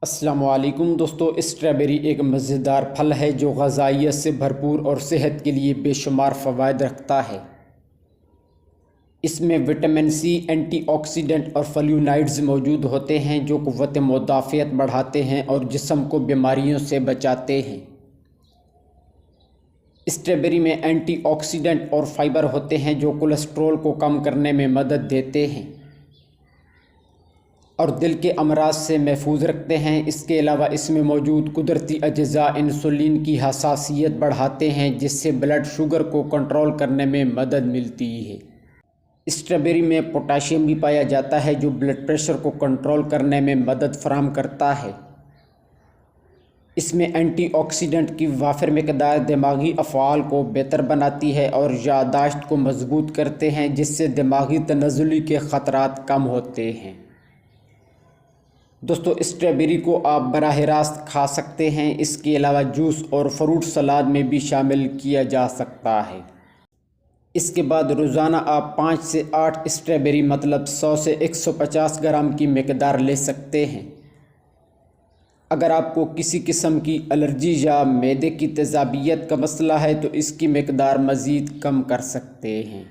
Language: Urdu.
السلام علیکم دوستو، اسٹرابیری ایک مزیدار پھل ہے جو غذائیت سے بھرپور اور صحت کے لیے بے شمار فوائد رکھتا ہے۔ اس میں وٹامن سی، اینٹی آکسیڈنٹ اور فلیونائڈز موجود ہوتے ہیں جو قوت مدافعت بڑھاتے ہیں اور جسم کو بیماریوں سے بچاتے ہیں۔ اسٹرابیری میں اینٹی آکسیڈنٹ اور فائبر ہوتے ہیں جو کولیسٹرول کو کم کرنے میں مدد دیتے ہیں اور دل کے امراض سے محفوظ رکھتے ہیں۔ اس کے علاوہ اس میں موجود قدرتی اجزاء انسولین کی حساسیت بڑھاتے ہیں جس سے بلڈ شوگر کو کنٹرول کرنے میں مدد ملتی ہے۔ اسٹرابیری میں پوٹاشیم بھی پایا جاتا ہے جو بلڈ پریشر کو کنٹرول کرنے میں مدد فراہم کرتا ہے۔ اس میں اینٹی آکسیڈنٹ کی وافر مقدار دماغی افعال کو بہتر بناتی ہے اور یادداشت کو مضبوط کرتے ہیں جس سے دماغی تنزلی کے خطرات کم ہوتے ہیں۔ دوستو، اسٹرابیری کو آپ براہ راست کھا سکتے ہیں۔ اس کے علاوہ جوس اور فروٹ سلاد میں بھی شامل کیا جا سکتا ہے۔ اس کے بعد روزانہ آپ 5 سے 8 اسٹرابیری مطلب 100 سے 150 گرام کی مقدار لے سکتے ہیں۔ اگر آپ کو کسی قسم کی الرجی یا معدے کی تیزابیت کا مسئلہ ہے تو اس کی مقدار مزید کم کر سکتے ہیں۔